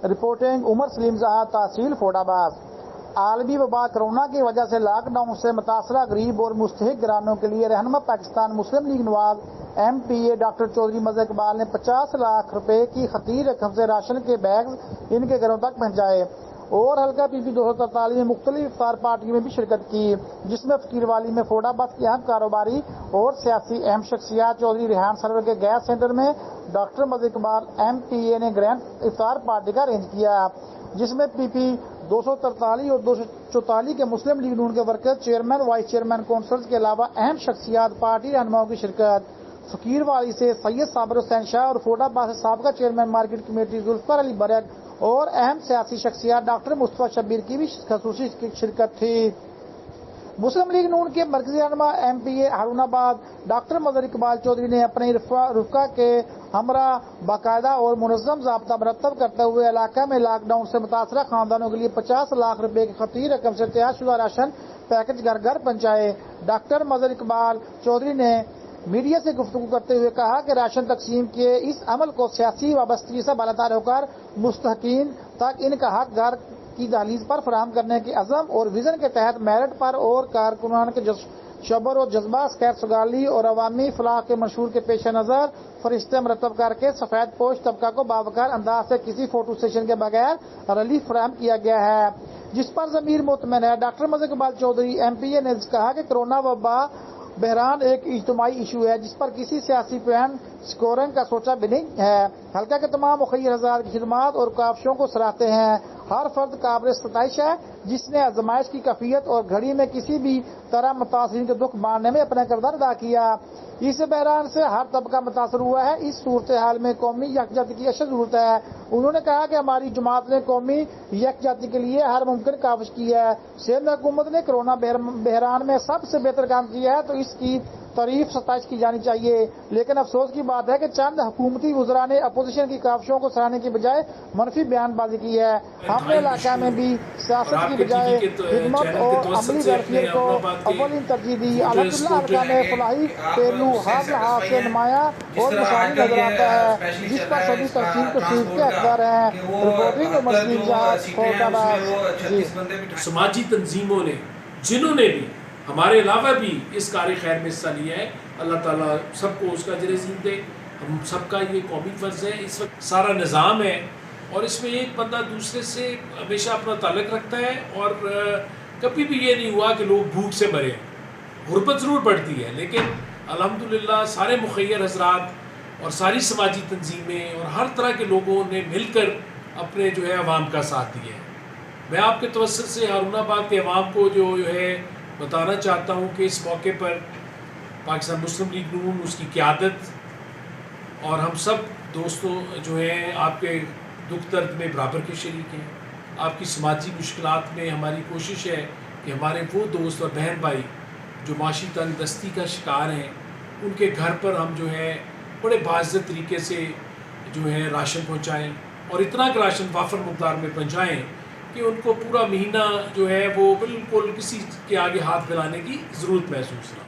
Reporting عمر سلیم زہا، تحصیل fort عباس۔ عالمی وبا corona کی وجہ سے لاک ڈاؤن سے متاثرہ غریب اور مستحق گھرانوں کے لیے رہنما پاکستان مسلم لیگ نواز ایم پی اے ڈاکٹر چودھری مستحق اقبال نے 50 لاکھ روپے کی خطیر رقم سے راشن کے بیگز ان کے گھروں تک پہنچائے اور حلقہ پی پی 243 میں مختلف افطار پارٹیوں میں بھی شرکت کی، جس میں فقیر والی میں فورٹ عباس کی اہم کاروباری اور سیاسی اہم شخصیات چودھری ریحان سرور کے گیس سینٹر میں ڈاکٹر مستحق اقبال ایم پی اے نے گرینڈ افطار پارٹی کا ارینج کیا، جس میں پی پی 243 اور 244 کے مسلم لیگ نون کے worker, chairman, vice chairman, councils کے علاوہ اہم شخصیات پارٹی رہنماؤں کی شرکت۔ فقیر والی سے سید صابر حسین شاہ اور فورٹ عباس سے سابقہ چیئرمین مارکیٹ کمیٹی ذوالفقار علی برق اور اہم سیاسی شخصیات ڈاکٹر مصطفیٰ شبیر کی بھی خصوصی شرکت تھی۔ مسلم لیگ نون کے مرکزی رہنما ایم پی اے ہارون آباد ڈاکٹر مستحق اقبال چودھری نے اپنے رفقا کے ہمراہ باقاعدہ اور منظم ضابطہ مرتب کرتے ہوئے علاقہ میں لاک ڈاؤن سے متاثرہ خاندانوں کے لیے 50 لاکھ روپے کی خطیر رقم سے تیار شدہ راشن پیکج گھر گھر پہنچائے۔ ڈاکٹر مستحق اقبال چودھری نے میڈیا سے گفتگو کرتے ہوئے کہا کہ راشن تقسیم کے اس عمل کو سیاسی وابستگی سے بالاتر ہو کر مستحقین تک ان کا حق گھر کی دہلیز پر فراہم کرنے کے عزم اور ویژن کے تحت میرٹ پر اور کارکنان کے شبر و جذبہ، خیر سگالی اور عوامی فلاح کے منشور کے پیش نظر فرشتے مرتب کر کے سفید پوش طبقہ کو باوقار انداز سے کسی فوٹو سیشن کے بغیر ریلیف فراہم کیا گیا ہے، جس پر ضمیر مطمئن ہے۔ ڈاکٹر مستحق اقبال چودھری ایم پی اے نے کہا کہ کرونا وبا بحران ایک اجتماعی ایشو ہے جس پر کسی سیاسی پوائنٹ سکورنگ کا سوچا بھی نہیں ہے۔ حلقہ کے تمام مخیر حضرات کی خدمات اور کاوشوں کو سراہتے ہیں۔ ہر فرد قابل ستائش ہے جس نے آزمائش کی کیفیت اور گھڑی میں کسی بھی طرح متاثرین کے دکھ بانٹنے میں اپنا کردار ادا کیا۔ اس بحران سے ہر طبقہ متاثر ہوا ہے۔ اس صورتحال میں قومی یکجہتی کی اشد ضرورت ہے۔ انہوں نے کہا کہ ہماری جماعت نے قومی یکجہتی کے لیے ہر ممکن کاوش کی ہے۔ سندھ حکومت نے کرونا بحران میں سب سے بہتر کام کیا ہے تو اس کی تعریف ستائش کی جانی چاہیے، لیکن افسوس کی بات ہے کہ چند حکومتی وزراء نے اپوزیشن کی کاوشوں کو سراہنے کی بجائے منفی بیان بازی کی ہے۔ ہم نے علاقہ میں بھی سیاست کی بجائے خدمت اور عملی ظرفیت کو اولین ترجیح دی۔ الحمدللہ حلقہ میں فلاحی پہلو ہر لحاظ سے نمایاں اور مثالی نظر آتا ہے، جس پر سبھی تقسیم تشریف کے حقدار ہیں۔ رپورٹنگ عمر سلیم زہا، فورٹ عباس۔ سماجی تنظیموں نے جنہوں نے بھی ہمارے علاوہ بھی اس کار خیر میں حصہ لیا ہے، اللہ تعالیٰ سب کو اس کا اجر عظیم دے۔ ہم سب کا یہ قومی فرض ہے۔ اس وقت سارا نظام ہے اور اس میں ایک بندہ دوسرے سے ہمیشہ اپنا تعلق رکھتا ہے اور کبھی بھی یہ نہیں ہوا کہ لوگ بھوک سے مرے۔ غربت ضرور بڑھتی ہے لیکن الحمدللہ سارے مخیر حضرات اور ساری سماجی تنظیمیں اور ہر طرح کے لوگوں نے مل کر اپنے جو ہے عوام کا ساتھ دیا ہے۔ میں آپ کے توسط سے ہارون آباد کے عوام کو جو ہے بتانا چاہتا ہوں کہ اس موقع پر پاکستان مسلم لیگ نون، اس کی قیادت اور ہم سب دوستوں جو ہیں آپ کے دکھ درد میں برابر کے شریک ہیں۔ آپ کی سماجی مشکلات میں ہماری کوشش ہے کہ ہمارے وہ دوست اور بہن بھائی جو معاشی تنگ دستی کا شکار ہیں ان کے گھر پر ہم جو ہے بڑے باعزت طریقے سے جو ہے راشن پہنچائیں اور اتنا کہ راشن وافر مقدار میں پہنچائیں کہ ان کو پورا مہینہ جو ہے وہ بالکل کسی کے آگے ہاتھ پھیلانے کی ضرورت محسوس نہ ہو۔